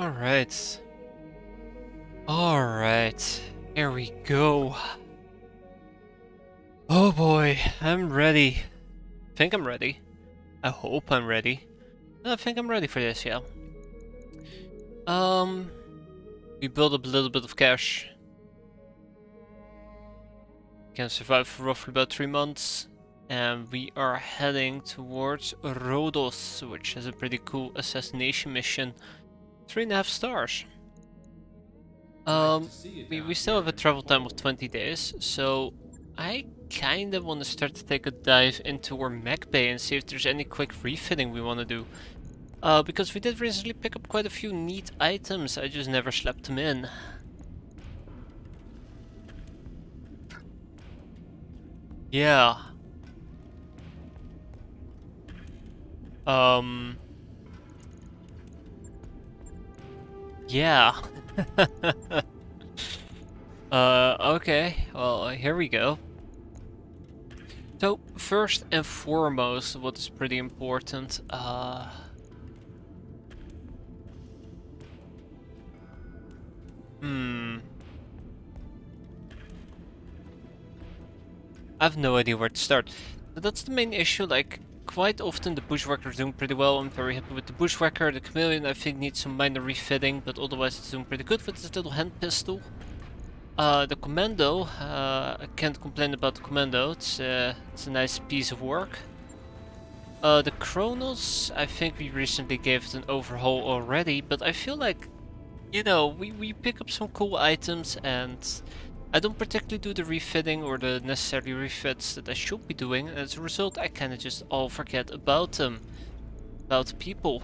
Alright. Alright. Here we go. Oh boy, I'm ready. Think I'm ready. I hope I'm ready. I think I'm ready for this, yeah. We build up a little bit of cash. Can survive for roughly about 3 months. And we are heading towards Rhodos, which is a pretty cool assassination mission. 3.5 stars. We still have a travel time of 20 days, so I kinda want to start to take a dive into our mech bay and see if there's any quick refitting we want to do. Because we did recently pick up quite a few neat items, I just never slept them in. Yeah. Yeah. Okay, well, here we go. So, first and foremost, what is pretty important, I have no idea where to start. But that's the main issue, like, quite often the Bushwhacker is doing pretty well. I'm very happy with the Bushwhacker. The Chameleon I think needs some minor refitting, but otherwise it's doing pretty good with this little hand pistol. The Commando, I can't complain about the Commando, it's a nice piece of work. The Kronos, I think we recently gave it an overhaul already, but I feel like, you know, we pick up some cool items and I don't particularly do the refitting or the necessary refits that I should be doing, and as a result I kinda just all forget about them. About people.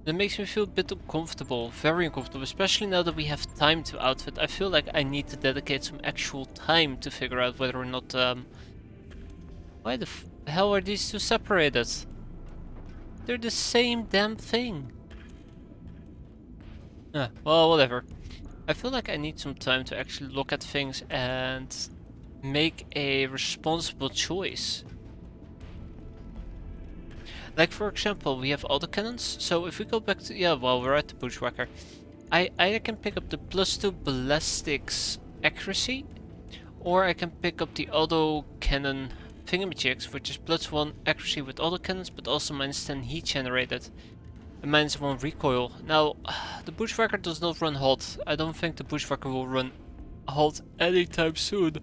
That makes me feel a bit uncomfortable, very uncomfortable, especially now that we have time to outfit. I feel like I need to dedicate some actual time to figure out whether or not, why the hell are these two separated? They're the same damn thing. Well, whatever. I feel like I need some time to actually look at things and make a responsible choice. Like, for example, we have autocannons. So if we go back to, yeah, well, we're at the Bushwhacker. I either can pick up the +2 ballistics accuracy, or I can pick up the auto cannon thingamajigs, which is +1 accuracy with autocannons, but also -10 heat generated. And -1 recoil. Now, the Bushwhacker does not run hot. I don't think the Bushwhacker will run hot anytime soon.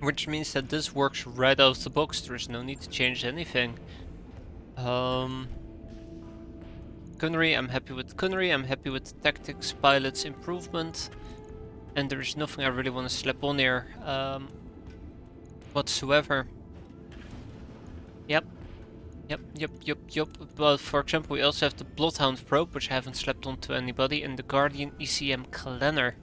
Which means that this works right out of the box. There is no need to change anything. Gunnery, I'm happy with gunnery. I'm happy with tactics, pilots, improvement. And there is nothing I really want to slap on here whatsoever. Yep. But for example, we also have the Bloodhound probe, which I haven't slept on to anybody, and the Guardian ECM Clanner.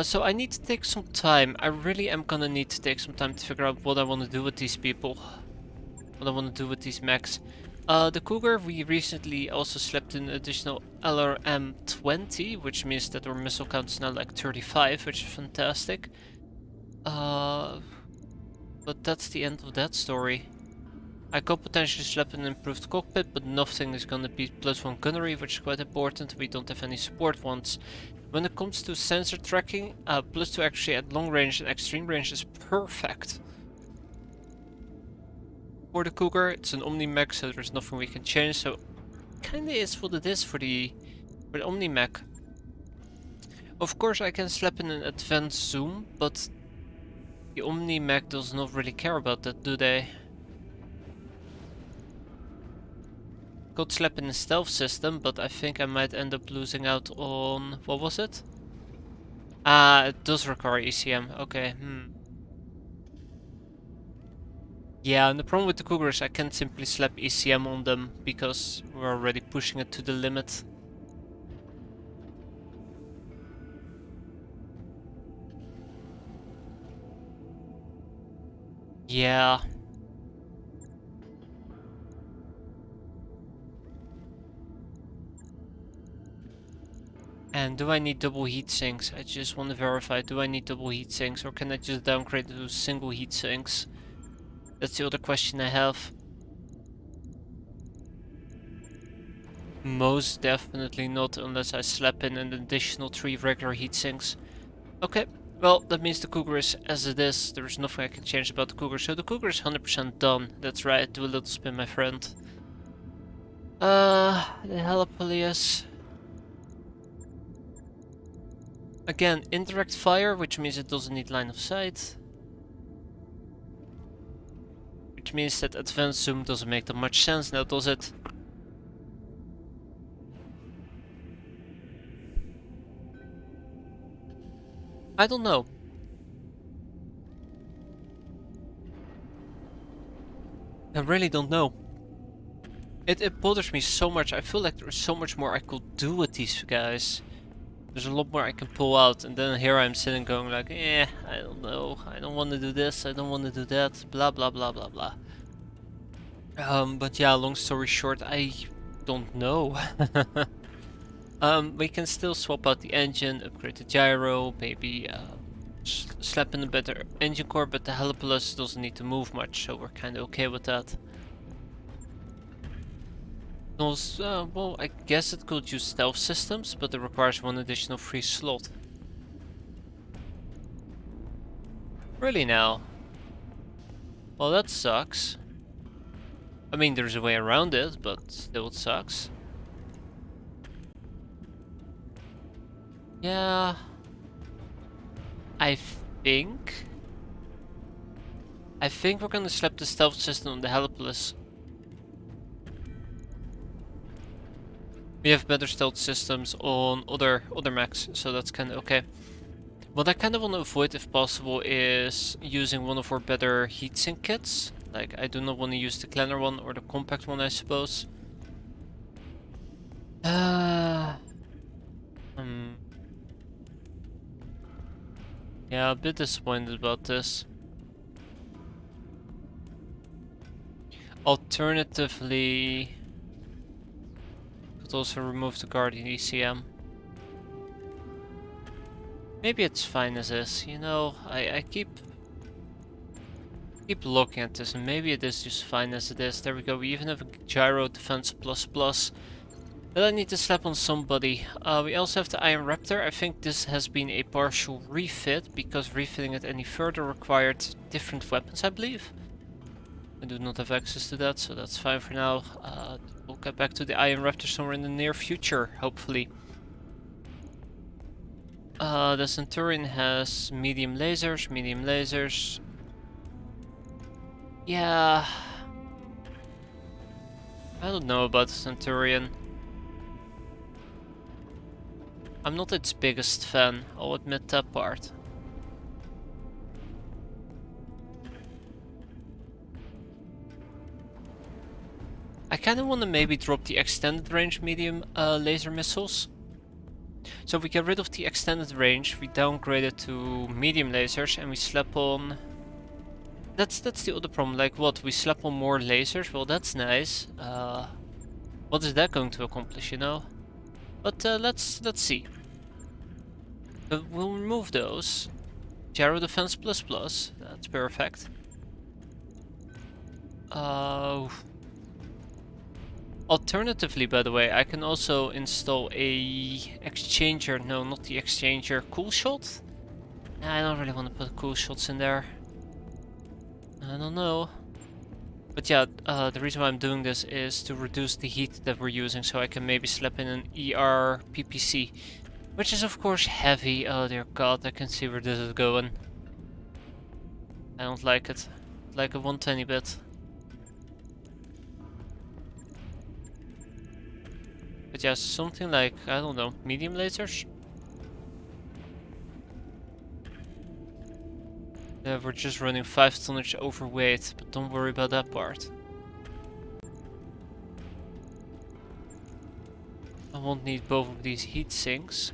So I need to take some time. I really am gonna need to take some time to figure out what I want to do with these people. What I want to do with these mechs. The Cougar, we recently also slept in additional LRM-20, which means that our missile count is now like 35, which is fantastic. But that's the end of that story. I could potentially slap an improved cockpit, but nothing is gonna beat +1 gunnery, which is quite important. We don't have any support ones. When it comes to sensor tracking, +2 actually at long range and extreme range is perfect. For the Cougar, it's an Omni mech, so there's nothing we can change, so kinda is what it is for the Omni mech. Of course I can slap in an advanced zoom, but the Omni mech does not really care about that, do they? Could slap in a stealth system, but I think I might end up losing out on... what was it? It does require ECM, okay, Yeah, and the problem with the Cougar is I can't simply slap ECM on them, because we're already pushing it to the limit. Yeah. And do I need double heat sinks? I just want to verify, do I need double heat sinks, or can I just downgrade to single heat sinks? That's the other question I have. Most definitely not, unless I slap in an additional 3 regular heat sinks. Okay, well, that means the Cougar is as it is. There's nothing I can change about the Cougar, so the Cougar is 100% done. That's right, do a little spin, my friend. The Helipolius. Again, indirect fire, which means it doesn't need line of sight. Which means that advanced zoom doesn't make that much sense now, does it? I don't know. I really don't know. It bothers me so much. I feel like there's so much more I could do with these guys. There's a lot more I can pull out, and then here I'm sitting going like, I don't know. I don't want to do this, I don't want to do that, blah blah blah blah blah. But yeah, long story short, I don't know. We can still swap out the engine, upgrade the gyro, maybe slap in a better engine core, but the Helipolius doesn't need to move much, so we're kinda okay with that. Also, well, I guess it could use stealth systems, but it requires 1 additional free slot. Really now? Well, that sucks. I mean, there's a way around it, but still it sucks. Yeah. I think we're gonna slap the stealth system on the Helipolius. We have better stealth systems on other mechs, so that's kinda okay. What I kinda wanna avoid if possible is using one of our better heatsink kits. Like, I do not want to use the cleaner one or the compact one, I suppose. Yeah, a bit disappointed about this. Alternatively, could also remove the Guardian ECM. Maybe it's fine as is, you know, I keep looking at this and maybe it is just fine as it is. There we go, we even have a gyro defense plus that I need to slap on somebody. We also have the Iron Raptor. I think this has been a partial refit because refitting it any further required different weapons, I believe. I do not have access to that, so that's fine for now. We'll get back to the Iron Raptor somewhere in the near future, hopefully. The Centurion has medium lasers. Yeah. I don't know about the Centurion. I'm not its biggest fan, I'll admit that part. I kinda wanna maybe drop the extended range medium laser missiles. So we get rid of the extended range, we downgrade it to medium lasers and we slap on... That's the other problem, like what, we slap on more lasers? Well, that's nice. What is that going to accomplish, you know? But let's see. We'll remove those. Gyro defense plus, that's perfect. Alternatively, by the way, I can also install a exchanger. No, not the exchanger. Cool shot? Nah, I don't really want to put cool shots in there. I don't know. But yeah, the reason why I'm doing this is to reduce the heat that we're using, so I can maybe slap in an ER PPC. Which is of course heavy. Oh dear god, I can see where this is going. I don't like it. Like a one tiny bit. But yeah, something like, I don't know, medium lasers? Yeah, we're just running 5 tonnage overweight, but don't worry about that part. I won't need both of these heat sinks.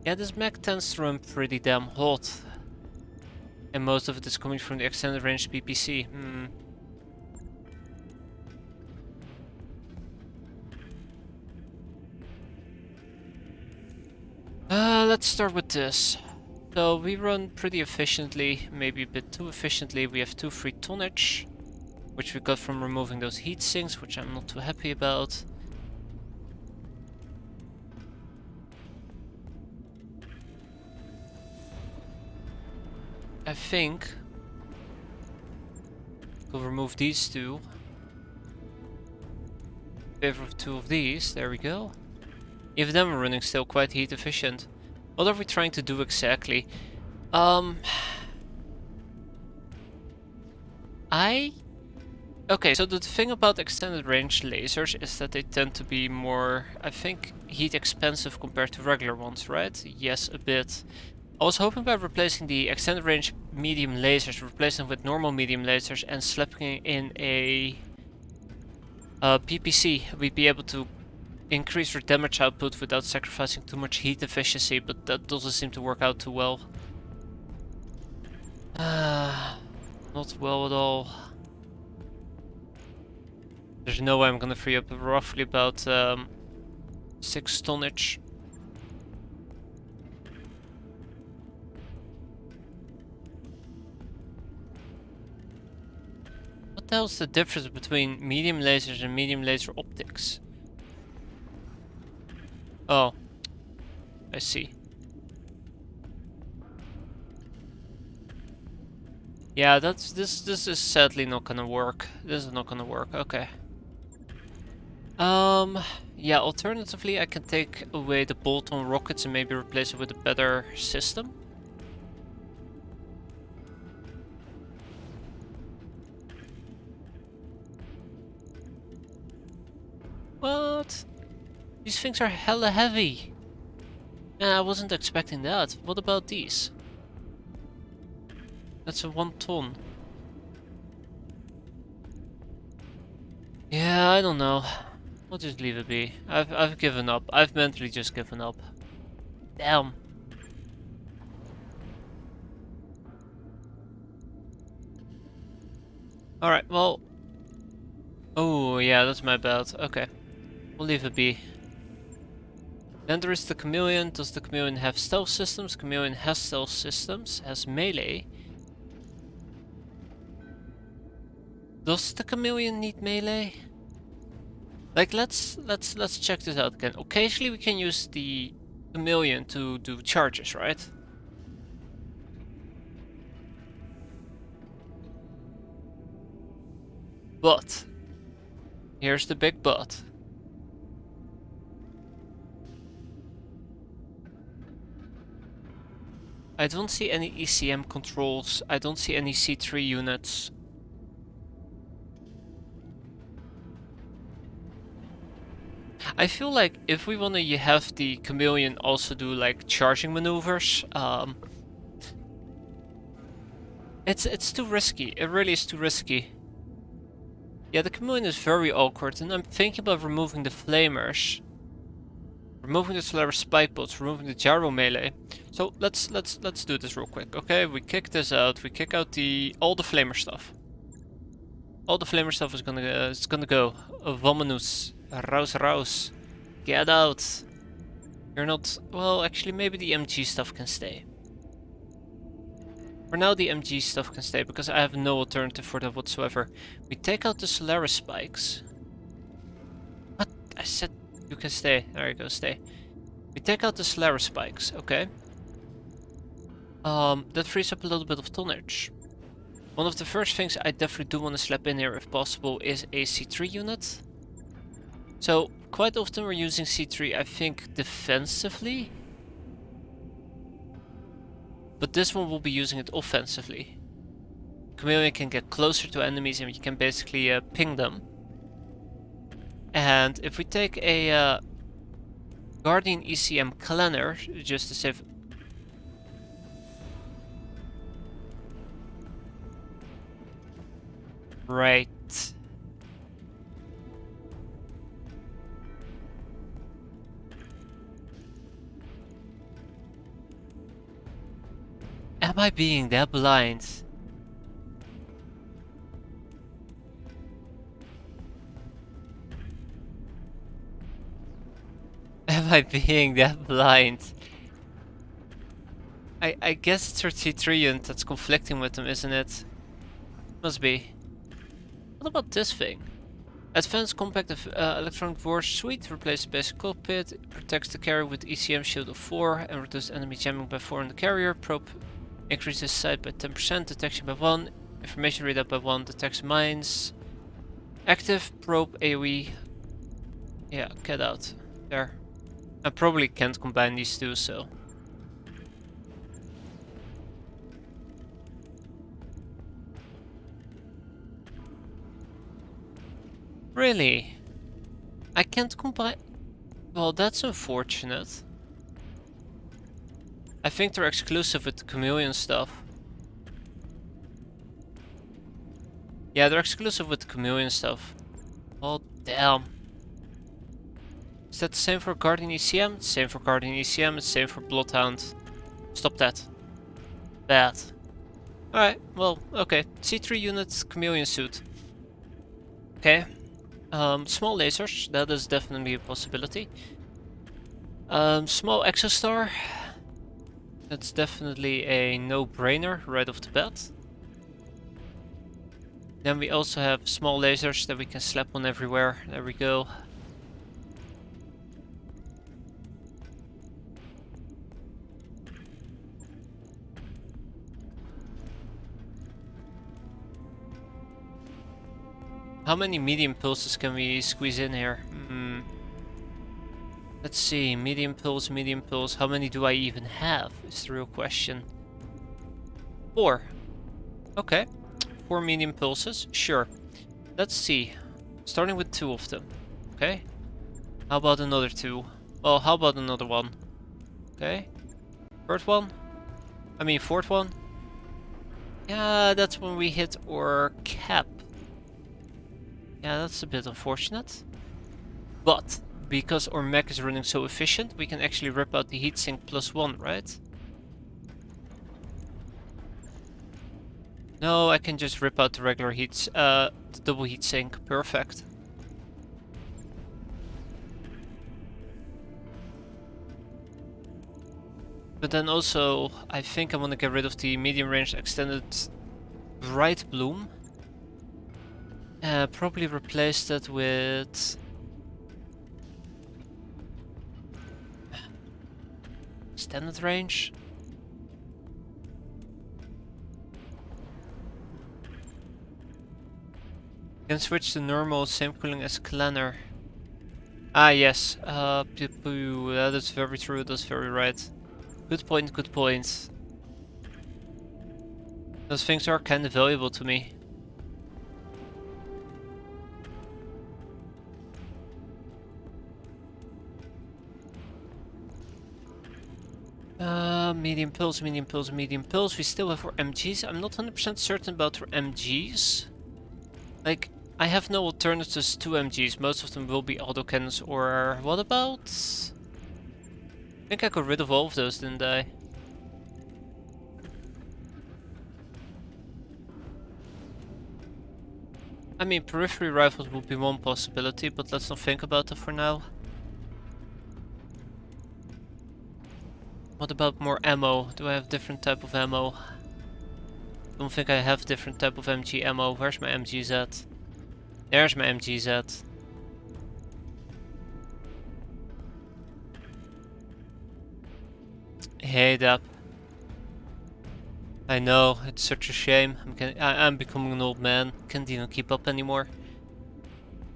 Yeah, this mech tends to run pretty damn hot. And most of it is coming from the extended range PPC. Let's start with this. So we run pretty efficiently, maybe a bit too efficiently. We have 2 free tonnage, which we got from removing those heat sinks, which I'm not too happy about. I think we'll remove these 2. In favor of 2 of these, there we go. Even then we're running still quite heat efficient. What are we trying to do exactly? Okay, so the thing about extended range lasers is that they tend to be more, I think, heat expensive compared to regular ones, right? Yes, a bit. I was hoping by replacing the extended range medium lasers, replacing them with normal medium lasers and slapping in a PPC, we'd be able to increase our damage output without sacrificing too much heat efficiency, but that doesn't seem to work out too well. Not well at all. There's no way I'm gonna free up roughly about 6 tonnage. What the hell's the difference between medium lasers and medium laser optics? Oh, I see. Yeah, this is sadly not gonna work. This is not gonna work. Okay. Yeah, alternatively I can take away the bolt-on rockets and maybe replace it with a better system. What? These things are hella heavy. Yeah, I wasn't expecting that. What about these? That's a 1 ton. Yeah, I don't know. We'll just leave it be. I've given up. I've mentally just given up. Damn. Alright, well. Oh, yeah, that's my bad. Okay. We'll leave it be. Then there is the Chameleon. Does the Chameleon have stealth systems? Chameleon has stealth systems. Has melee. Does the Chameleon need melee? Like, let's check this out again. Occasionally we can use the Chameleon to do charges, right? But here's the big but. I don't see any ECM controls. I don't see any C3 units. I feel like if we want to have the Chameleon also do like charging maneuvers, it's too risky. It really is too risky. Yeah, the Chameleon is very awkward, and I'm thinking about removing the flamers, removing the Solaris spike bots, removing the gyro melee. So let's do this real quick. Okay, we kick this out. We kick out all the flamer stuff. All the flamer stuff is gonna go. Vomanus, raus raus, get out. You're not. Well, actually, maybe the MG stuff can stay. For now, the MG stuff can stay because I have no alternative for that whatsoever. We take out the Solaris spikes. What? I said you can stay. There you go, stay. We take out the Solaris spikes, okay. That frees up a little bit of tonnage. One of the first things I definitely do want to slap in here if possible is a C3 unit. So, quite often we're using C3, I think, defensively. But this one will be using it offensively. Chameleon can get closer to enemies and you can basically ping them. And if we take a Guardian ECM Cleaner, just to save... Right. Am I being that blind? Am I being that blind? I guess it's our T3 unit that's conflicting with them, isn't it? Must be. What about this thing? Advanced Compact Electronic Warfare Suite replaces the basic cockpit, protects the carrier with ECM shield of 4 and reduces enemy jamming by 4 on the carrier. Probe increases sight by 10%, detection by 1, information readout by 1, detects mines. Active probe AoE. Yeah, get out. There. I probably can't combine these two, so. Really? I can't combine. Well, that's unfortunate. I think they're exclusive with the chameleon stuff. Yeah, they're exclusive with the chameleon stuff. Oh, damn. Is that the same for Guardian ECM? It's same for Guardian ECM, it's same for Bloodhound. Stop that. Bad. Alright, well, okay. C3 unit, chameleon suit. Okay. Small lasers, that is definitely a possibility. Small exostar. That's definitely a no-brainer right off the bat. Then we also have small lasers that we can slap on everywhere. There we go. How many medium pulses can we squeeze in here? Let's see, medium pulse, medium pulse. How many do I even have is the real question. 4. Okay. 4 medium pulses, sure. Let's see. Starting with 2 of them. Okay. How about another 2? Well, how about another 1? Okay. Third one? I mean, fourth one? Yeah, that's when we hit our cap. Yeah, that's a bit unfortunate. But, because our mech is running so efficient, we can actually rip out the heatsink +1, right? No, I can just rip out the regular the double heatsink. Perfect. But then also, I think I want to get rid of the medium range extended bright bloom. Probably replace that with extended range. Can switch to normal, same cooling as Clanner. Ah yes, that is very true, that's very right. Good point, good point. Those things are kind of valuable to me. Medium pills, medium pills, medium pills. We still have our MGs. I'm not 100% certain about our MGs. Like, I have no alternatives to MGs. Most of them will be autocannons or... What about... I think I got rid of all of those, didn't I? I mean, periphery rifles would be one possibility, but let's not think about that for now. What about more ammo? Do I have different type of ammo? Don't think I have different type of MG ammo. Where's my MGs at? There's my MGs at. Hey, Dap. I know, it's such a shame. I'm becoming an old man. Can't even keep up anymore.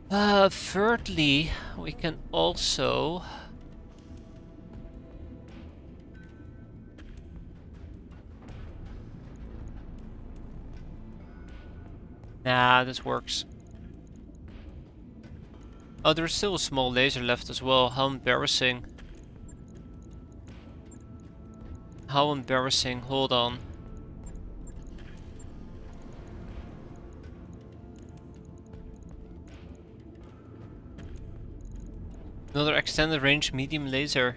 Thirdly, we can also... Nah, this works. Oh, there's still a small laser left as well. How embarrassing. How embarrassing. Hold on. Another extended range medium laser.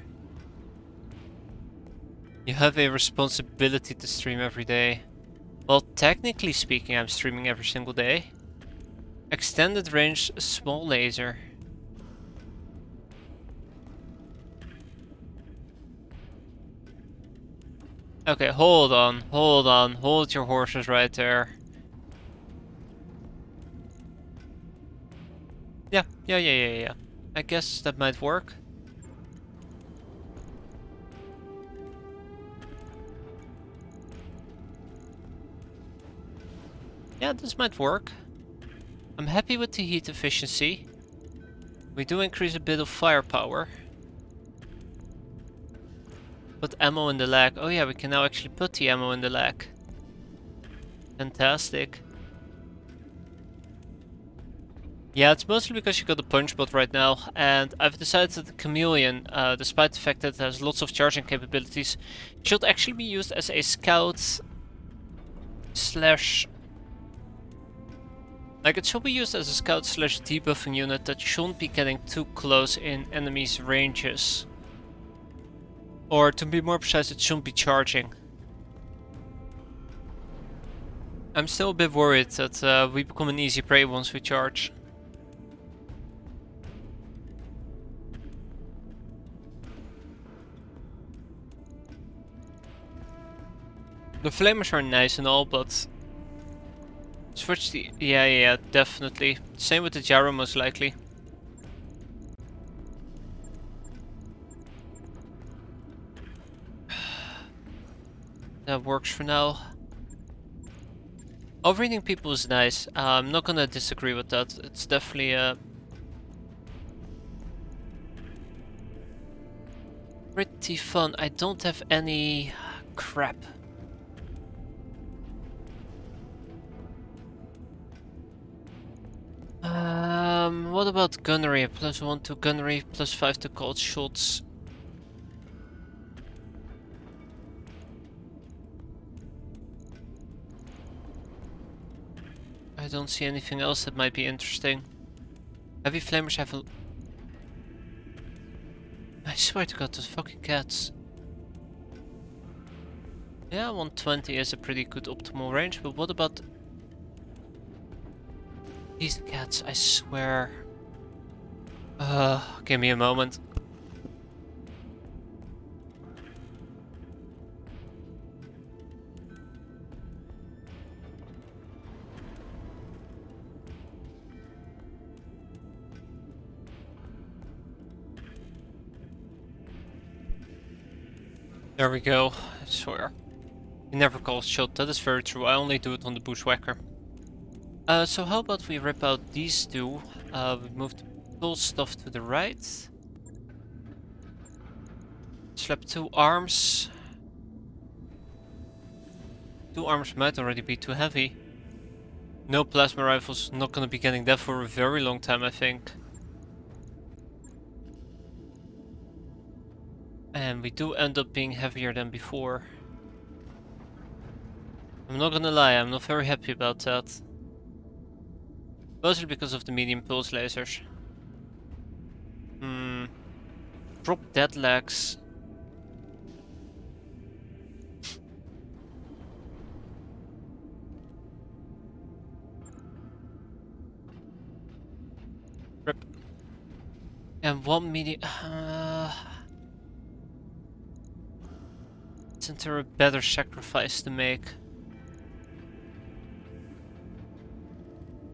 You have a responsibility to stream every day. Well, technically speaking, I'm streaming every single day. Extended range small laser. Okay, hold on, hold your horses right there. Yeah. I guess that might work. Yeah, this might work. I'm happy with the heat efficiency. We do increase a bit of firepower. Put ammo in the lag. Oh yeah, we can now actually put the ammo in the lag. Fantastic. Yeah, it's mostly because you got a punch bot right now, and I've decided that the chameleon, despite the fact that it has lots of charging capabilities, should actually be used as a scout slash... Like, it should be used as a scout slash debuffing unit that shouldn't be getting too close in enemies' ranges. Or to be more precise, it shouldn't be charging. I'm still a bit worried that we become an easy prey once we charge. The flamers are nice and all, but... Switch the... Yeah, definitely. Same with the gyro, most likely. That works for now. Overeating people is nice. I'm not gonna disagree with that. It's definitely pretty fun. I don't have any... crap. What about gunnery? +1 to gunnery, +5 to cold shots. I don't see anything else that might be interesting. Heavy flamers have a... I swear to god, those fucking cats. Yeah, 120 is a pretty good optimal range, but what about... These cats, I swear. Give me a moment. There we go, I swear. He never calls shot, that is very true. I only do it on the bushwhacker. So how about we rip out these two? We move the pull stuff to the right. Slap 2 arms. 2 arms might already be too heavy. No plasma rifles, not gonna be getting that for a very long time, I think. And we do end up being heavier than before. I'm not gonna lie, I'm not very happy about that. Mostly because of the medium pulse lasers. Drop dead legs. Rip. And one medium... Isn't there a better sacrifice to make?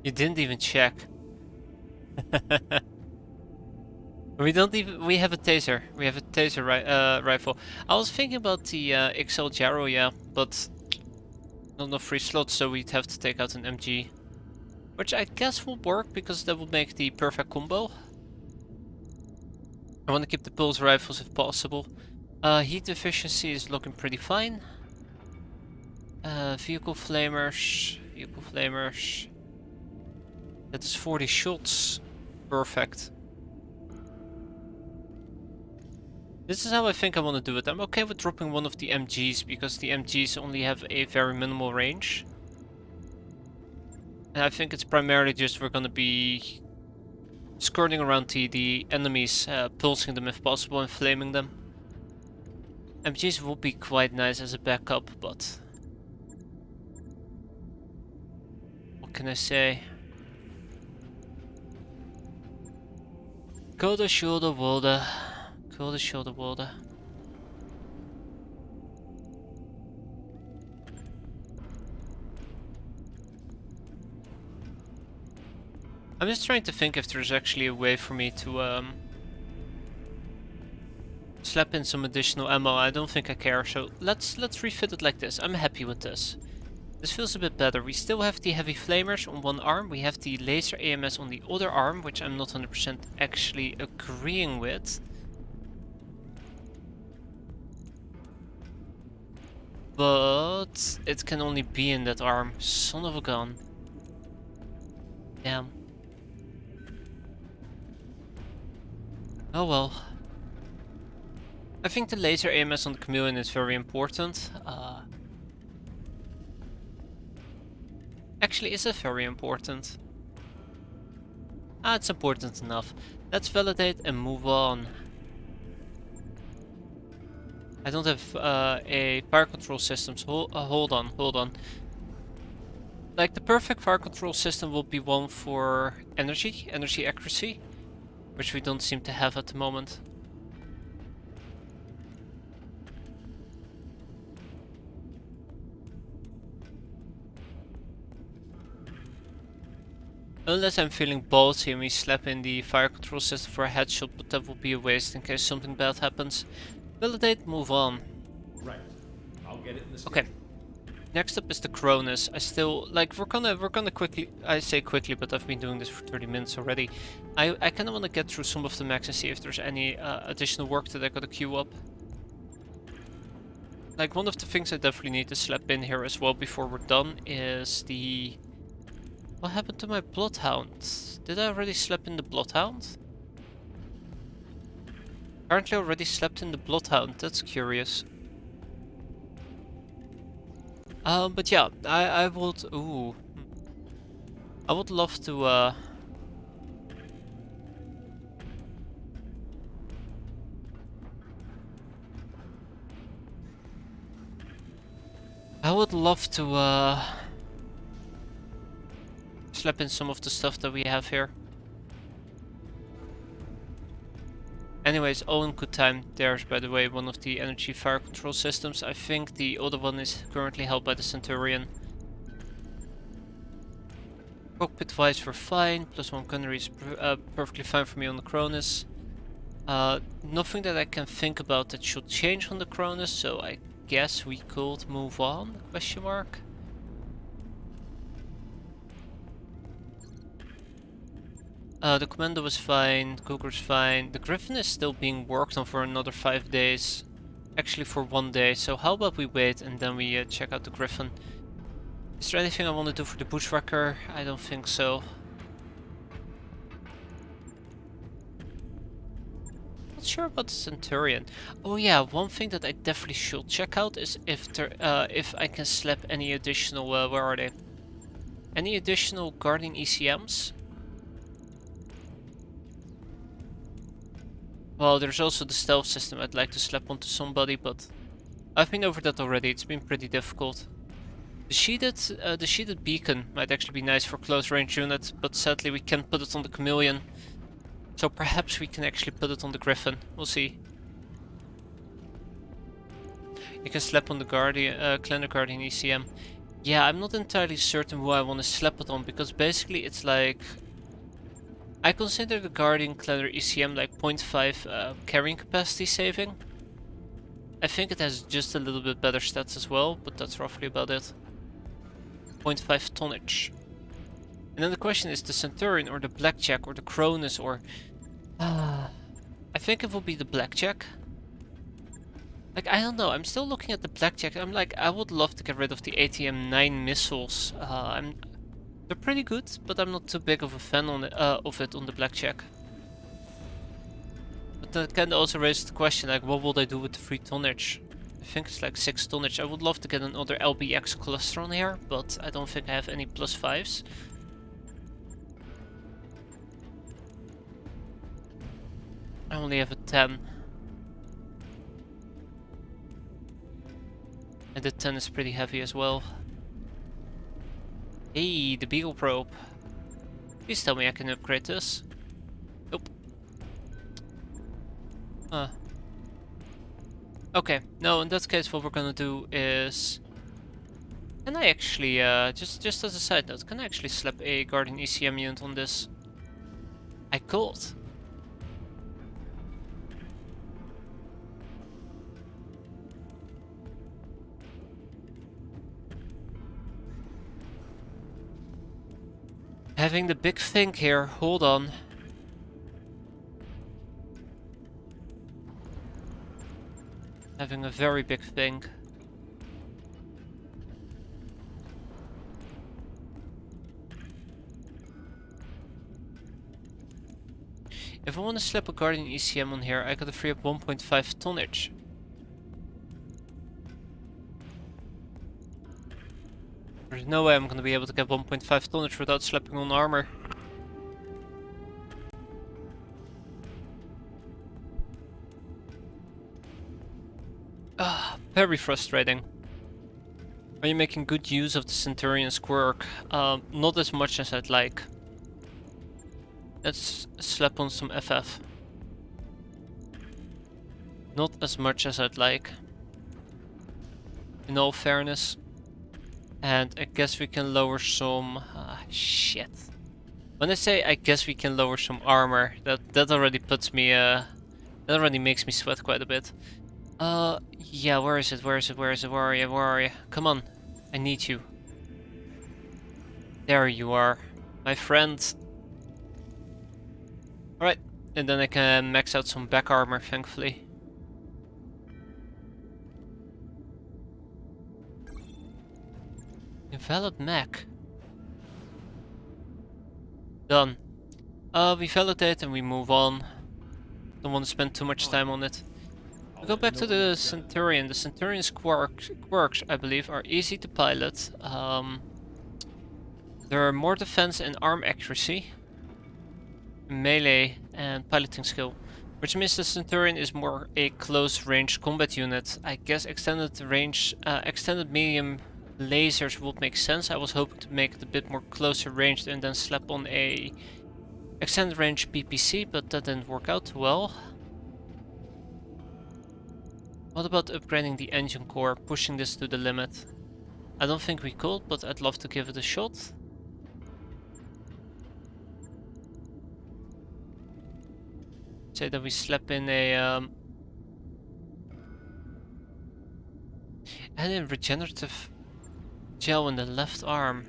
You didn't even check. We don't even... We have a taser. We have a taser rifle. I was thinking about the XL Gyro, yeah, but not enough free slots, so we'd have to take out an MG. Which I guess will work, because that would make the perfect combo. I want to keep the pulse rifles if possible. Heat efficiency is looking pretty fine. Vehicle flamers. Vehicle flamers. That is 40 shots. Perfect. This is how I think I want to do it. I'm okay with dropping one of the MGs, because the MGs only have a very minimal range. And I think it's primarily just we're going to be skirting around the enemies, pulsing them if possible and flaming them. MGs would be quite nice as a backup, but... What can I say? Coulda, shoulda, woulda. Coulda, shoulda, woulda. I'm just trying to think if there's actually a way for me to slap in some additional ammo. I don't think I care, so let's refit it like this. I'm happy with this. This feels a bit better. We still have the heavy flamers on one arm. We have the laser AMS on the other arm, which I'm not 100% actually agreeing with. But it can only be in that arm. Son of a gun. Damn. Oh well. I think the laser AMS on the chameleon is very important. Actually, is it very important? It's important enough. Let's validate and move on. I don't have a fire control system, so hold on. Like, the perfect fire control system will be one for energy accuracy, which we don't seem to have at the moment. Unless I'm feeling ballsy and we slap in the fire control system for a headshot, but that will be a waste in case something bad happens. Validate, move on. Right. I'll get it in the schedule. Okay. Next up is the Cronus. I still like we're gonna quickly, I say quickly, but I've been doing this for 30 minutes already. I kinda wanna get through some of the max and see if there's any additional work that I gotta queue up. Like, one of the things I definitely need to slap in here as well before we're done is the... What happened to my Bloodhound? Did I already slap in the Bloodhound? Apparently I already slept in the Bloodhound, that's curious. But yeah, I would... Ooh. I would love to, I would love to, slap in some of the stuff that we have here. Anyways, all in good time. There's, by the way, one of the energy fire control systems. I think the other one is currently held by the Centurion. Cockpit wise, we're fine. +1 gunnery is perfectly fine for me on the Cronus. Nothing that I can think about that should change on the Cronus, so I guess we could move on? Question mark. The Commando was fine, Cougar's fine. The Griffin is still being worked on for another 5 days. Actually for 1 day, so how about we wait and then we check out the Griffin. Is there anything I want to do for the Bushwhacker? I don't think so. Not sure about the Centurion. Oh yeah, one thing that I definitely should check out is if there, if I can slap any additional, where are they? Any additional guarding ECMs? Well, there's also the stealth system I'd like to slap onto somebody, but I've been over that already, it's been pretty difficult. The sheeted beacon might actually be nice for close range units, but sadly we can't put it on the Chameleon. So perhaps we can actually put it on the Griffin, we'll see. You can slap on the Guardian, Clan Guardian ECM. Yeah, I'm not entirely certain who I want to slap it on, because basically it's like... I consider the Guardian Clan ECM like 0.5 carrying capacity saving. I think it has just a little bit better stats as well, but that's roughly about it. 0.5 tonnage. And then the question is the Centurion or the Blackjack or the Cronus or... I think it will be the Blackjack. Like, I don't know, I'm still looking at the Blackjack. I'm like, I would love to get rid of the ATM-9 missiles. They're pretty good, but I'm not too big of a fan on of it on the Blackjack. But that kind of also raises the question, like, what will I do with the free tonnage? I think it's like 6 tonnage. I would love to get another LBX cluster on here, but I don't think I have any +5s. I only have a 10. And the 10 is pretty heavy as well. Hey, the Beagle Probe. Please tell me I can upgrade this. Nope. Okay, no, in that case what we're gonna do is... Can I actually, just as a side note, can I actually slap a Guardian ECM unit on this? I could. Having the big think here, hold on. Having a very big think. If I want to slap a Guardian ECM on here, I gotta free up 1.5 tonnage. There's no way I'm gonna be able to get 1.5 tonnage without slapping on armor. Very frustrating. Are you making good use of the Centurion's quirk? Not as much as I'd like. Let's slap on some FF. Not as much as I'd like, in all fairness. And I guess we can lower some... shit. When I say I guess we can lower some armor, that already puts me... that already makes me sweat quite a bit. Yeah, where is it? Where is it? Where is it? Where are you? Where are you? Come on, I need you. There you are, my friend. Alright, and then I can max out some back armor, thankfully. Invalid mech. Done. We validate and we move on. Don't want to spend too much time on it. We go back to the Centurion. The Centurion's quirks, I believe, are easy to pilot. There are more defense and arm accuracy, melee and piloting skill, which means the Centurion is more a close range combat unit. I guess extended range, extended medium lasers would make sense. I was hoping to make it a bit more closer ranged and then slap on a extended range PPC, but that didn't work out too well. What about upgrading the engine core, pushing this to the limit? I don't think we could, but I'd love to give it a shot. Say that we slap in a and a regenerative gel in the left arm.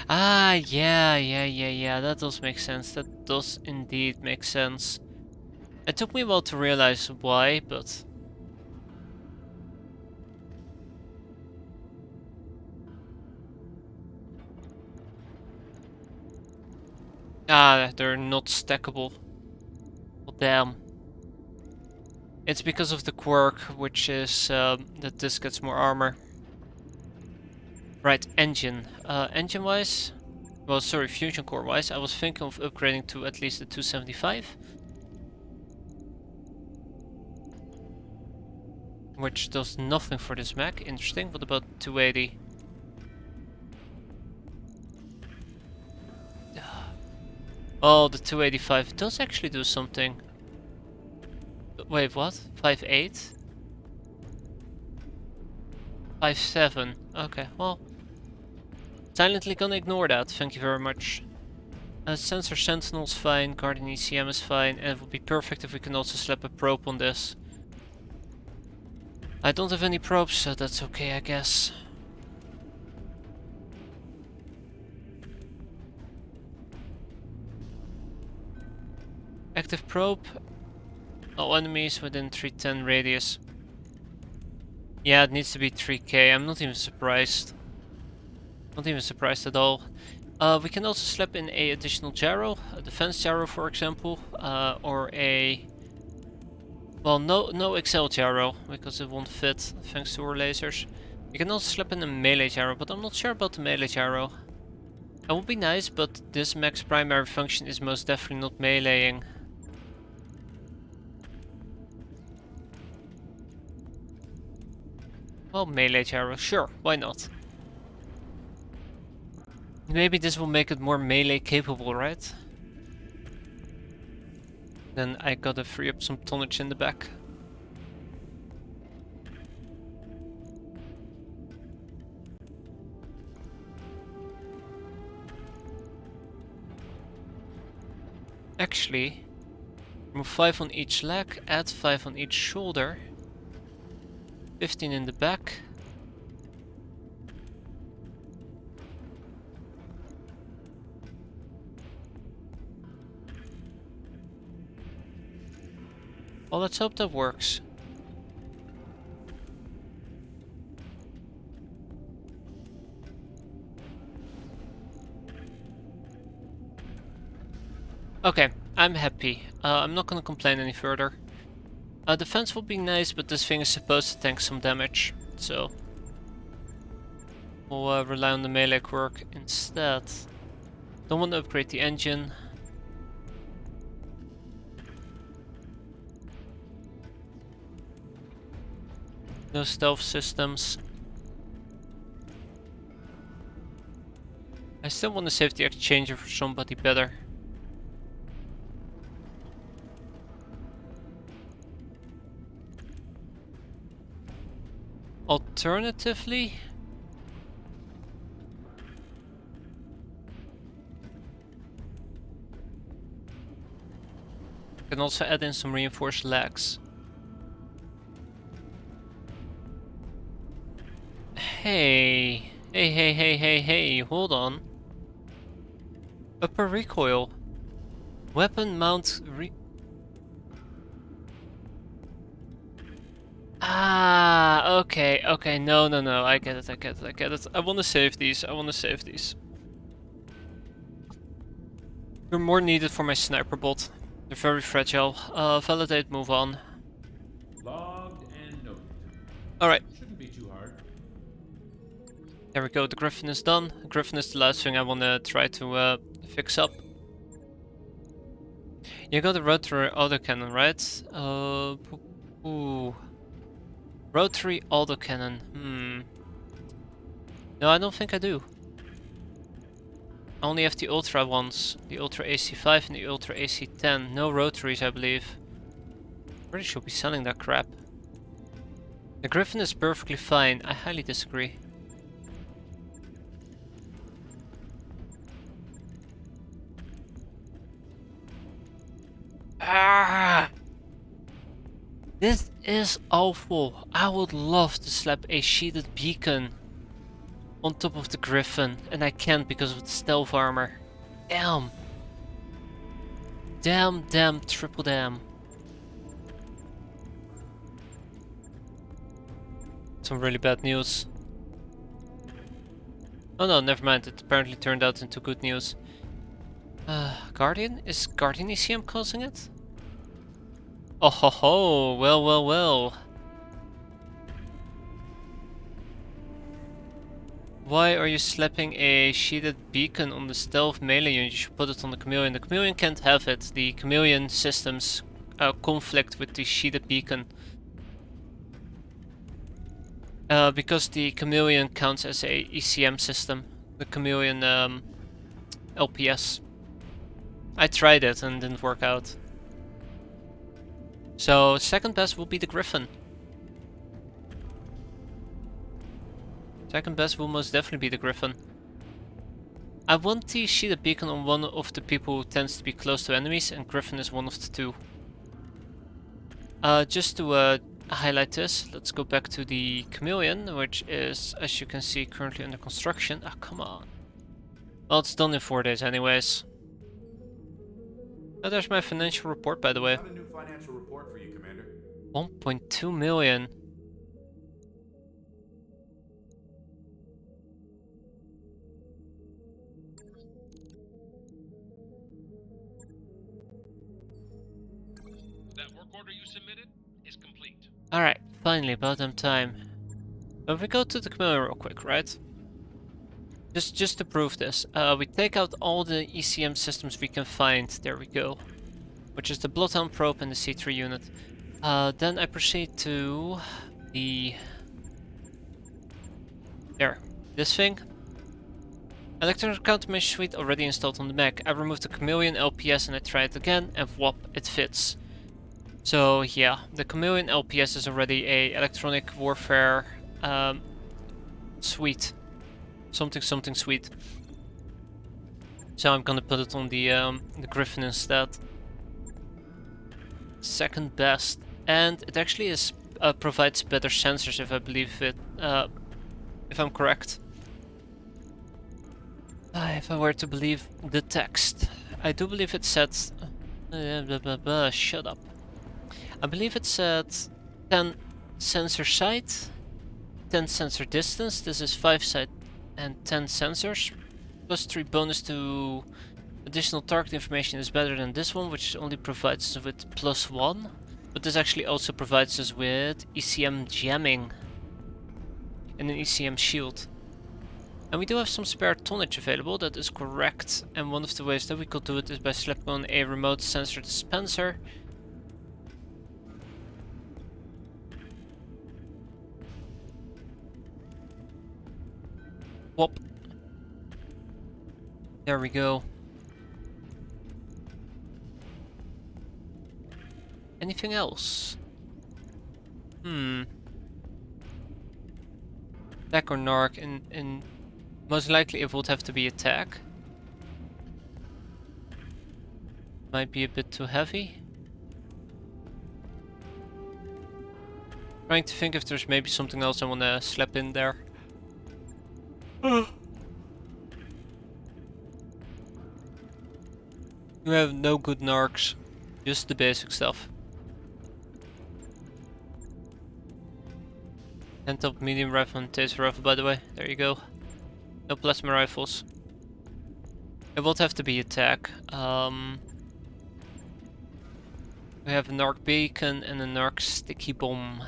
Ah, yeah, that does make sense. That does indeed make sense. It took me a while to realize why, but... Ah, they're not stackable. Well, damn. It's because of the quirk, which is that this gets more armor. Right, engine. Engine-wise... Well, sorry, fusion core-wise, I was thinking of upgrading to at least a 275. Which does nothing for this mech. Interesting. What about 280? Oh, the 285 does actually do something. Wait, what? 5.8? 5.7. Okay, well. Silently gonna ignore that, thank you very much. Sensor Sentinel's fine, Guardian ECM is fine, and it would be perfect if we can also slap a probe on this. I don't have any probes, so that's okay, I guess. Active probe. All enemies within 310 radius. Yeah, it needs to be 3k. I'm not even surprised. Not even surprised at all. We can also slap in a additional gyro, a defense gyro for example, or a... Well, no XL gyro, because it won't fit thanks to our lasers. You can also slap in a melee gyro, but I'm not sure about the melee gyro. It would be nice, but this mech's primary function is most definitely not meleeing. Well, melee gyro, sure, why not? Maybe this will make it more melee capable, right? Then I gotta free up some tonnage in the back. Actually, remove 5 on each leg, add 5 on each shoulder, 15 in the back. Well, let's hope that works. Okay, I'm happy. I'm not gonna complain any further. Defense will be nice, but this thing is supposed to tank some damage, so we'll rely on the melee quirk instead. Don't want to upgrade the engine. No stealth systems. I still want to save the exchanger for somebody better. Alternatively, I can also add in some reinforced legs. Hey, hold on. Upper recoil. Weapon mount Ah, okay, no, I get it. I wanna save these, They're more needed for my sniper bot. They're very fragile. Validate, move on. Logged and noted. Alright. Shouldn't be too hard. There we go, the Griffin is done. The Griffin is the last thing I wanna try to fix up. You got the rotary autocannon, right? Ooh. Rotary autocannon, No, I don't think I do. I only have the Ultra ones. The Ultra AC5 and the Ultra AC10. No rotaries, I believe. Really should be selling that crap. The Griffin is perfectly fine. I highly disagree. Ah! This is awful. I would love to slap a sheeted beacon on top of the Griffin, and I can't because of the stealth armor. Damn. Damn, triple damn. Some really bad news. Oh no, never mind. It apparently turned out into good news. Guardian? Is Guardian ECM causing it? Oh ho ho, well. Why are you slapping a sheeted beacon on the stealth melee unit? You should put it on the chameleon. The chameleon can't have it. The chameleon systems conflict with the sheeted beacon. Because the chameleon counts as a ECM system. The chameleon LPS. I tried it and didn't work out. So second best will be the Griffin. Second best will most definitely be the Griffin. I want the sheeted beacon on one of the people who tends to be close to enemies, and Griffin is one of the two. Just to highlight this, let's go back to the chameleon, which is, as you can see, currently under construction. Ah, come on. Well, it's done in 4 days anyways. Oh, there's my financial report, by the way. Got a new financial report for you, Commander. 1.2 million. That work order you submitted is complete. Alright, finally, about damn time. If we go to the chameleon real quick, right? Just to prove this, we take out all the ECM systems we can find. There we go. Which is the Bloodhound probe and the C3 unit. Then I proceed to the... There. This thing. Electronic countermeasure suite already installed on the Mac. I removed the chameleon LPS and I try it again, and whoop, it fits. So yeah, the chameleon LPS is already a electronic warfare suite. Something sweet. So I'm gonna put it on the Griffin instead. Second best, and it actually provides better sensors if I believe it. If I'm correct. If I were to believe the text, I do believe it said. Shut up. I believe it said 10 sensor sight, 10 sensor distance. This is 5 sight and 10 sensors. Plus 3 bonus to additional target information is better than this one, which only provides us with +1. But this actually also provides us with ECM jamming and an ECM shield. And we do have some spare tonnage available, that is correct. And one of the ways that we could do it is by slapping on a remote sensor dispenser. Whoop. There we go. Anything else? Attack or narc, in most likely it would have to be attack. Might be a bit too heavy. Trying to think if there's maybe something else I wanna slap in there. You have no good narcs, just the basic stuff. Hand-up medium rifle and taser rifle, by the way. There you go. No plasma rifles. It would have to be attack. We have a narc beacon and a narc sticky bomb.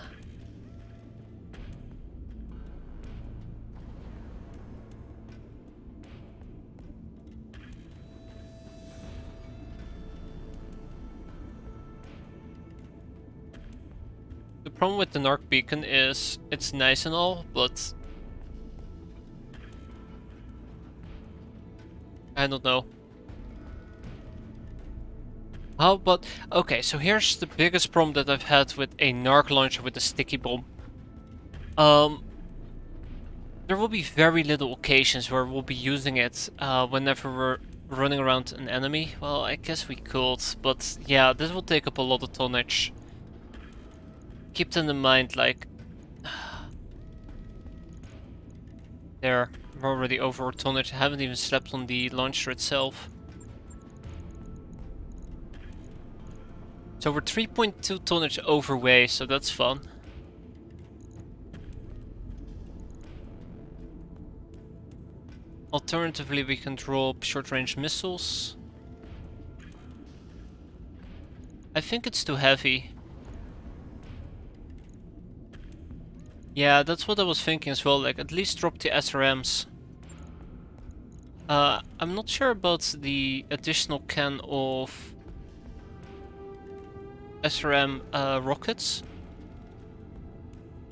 The problem with the narc beacon is it's nice and all, but I don't know. How about... Okay, so here's the biggest problem that I've had with a narc launcher with a sticky bomb. There will be very little occasions where we'll be using it whenever we're running around an enemy. Well, I guess we could, but yeah, this will take up a lot of tonnage. Keep that in mind, like... There, we're already over our tonnage. I haven't even slept on the launcher itself. So we're 3.2 tonnage overweight, so that's fun. Alternatively, we can drop short-range missiles. I think it's too heavy. Yeah, that's what I was thinking as well, like at least drop the SRMs. I'm not sure about the additional can of SRM rockets.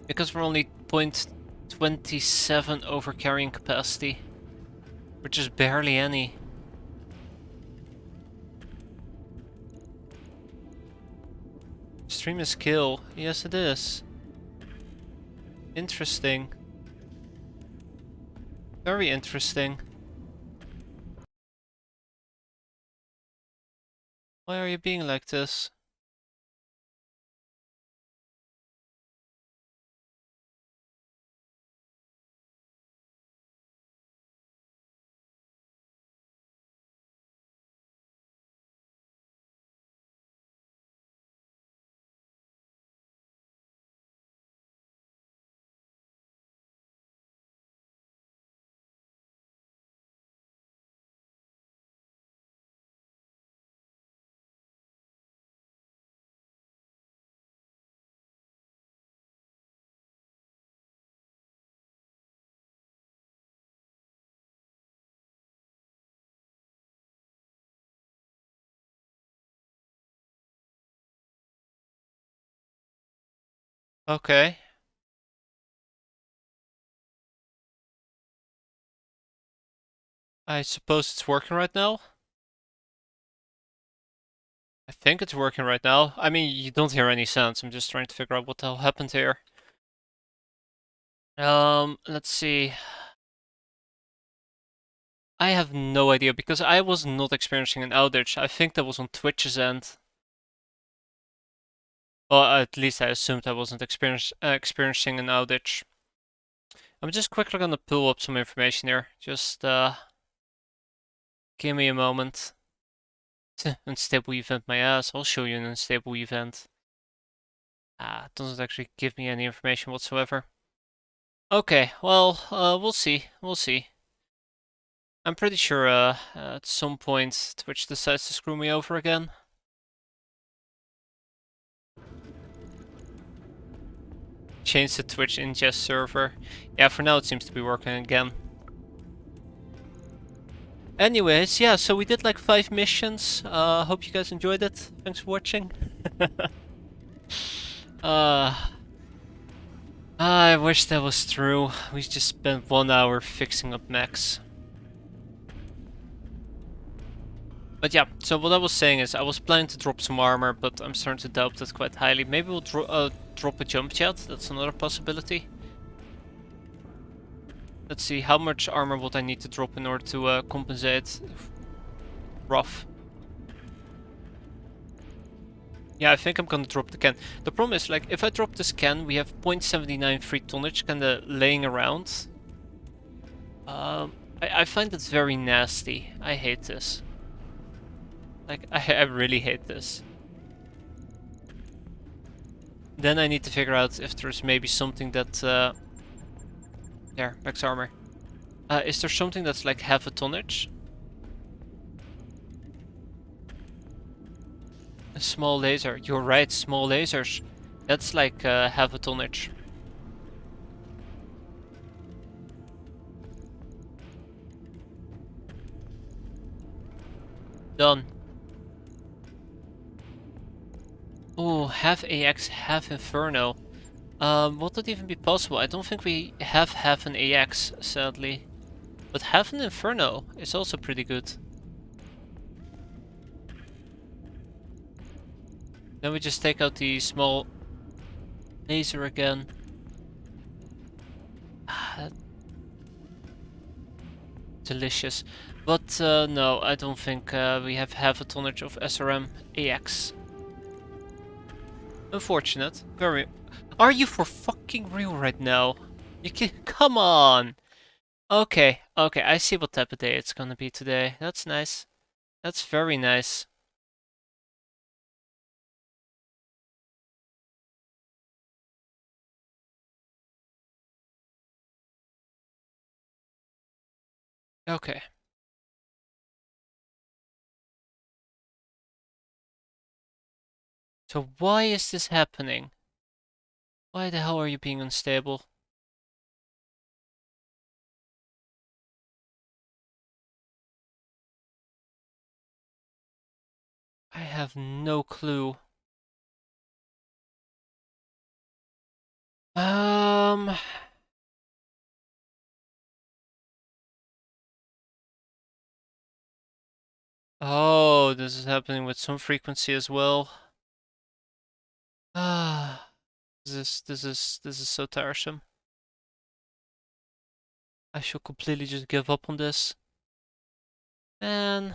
Because we're only 0.27 over carrying capacity. Which is barely any. Stream is kill. Yes, it is. Interesting. Very interesting. Why are you being like this? Okay. I suppose it's working right now? I think it's working right now. I mean, you don't hear any sounds. I'm just trying to figure out what the hell happened here. Let's see. I have no idea because I was not experiencing an outage. I think that was on Twitch's end. Well, at least I assumed I wasn't experiencing an outage. I'm just quickly gonna pull up some information here. Just give me a moment. Unstable event, my ass. I'll show you an unstable event. Ah, it doesn't actually give me any information whatsoever. Okay, well, we'll see. We'll see. I'm pretty sure at some point Twitch decides to screw me over again. Change the Twitch ingest server. Yeah, for now it seems to be working again. Anyways, yeah, so we did like 5 missions. Hope you guys enjoyed it. Thanks for watching. I wish that was true. We just spent 1 hour fixing up mechs. But yeah, so what I was saying is I was planning to drop some armor, but I'm starting to doubt that quite highly. Maybe we'll drop a jump jet. That's another possibility. Let's see, how much armor would I need to drop in order to compensate rough? Yeah, I think I'm gonna drop the can. The problem is, like, if I drop this can, we have 0.79 free tonnage kinda laying around. I find it very nasty. I hate this. Like, I really hate this. Then I need to figure out if there's maybe something that, there, max armor. Is there something that's like half a tonnage? A small laser. You're right, small lasers. That's like half a tonnage. Done. Oh, half AX, half Inferno. Would that even be possible? I don't think we have half an AX, sadly. But half an Inferno is also pretty good. Then we just take out the small laser again. Ah, delicious. But no, I don't think we have half a tonnage of SRM AX. Unfortunate. Very. Are you for fucking real right now? You can. Come on! Okay, okay, I see what type of day it's gonna be today. That's nice. That's very nice. Okay. So why is this happening? Why the hell are you being unstable? I have no clue. Um... Oh, this is happening with some frequency as well. Ah, this is so tiresome. I should completely just give up on this. And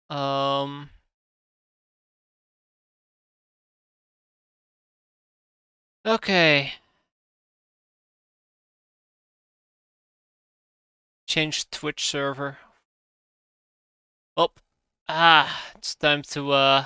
um okay. Change Twitch server. Oh. Ah, it's time to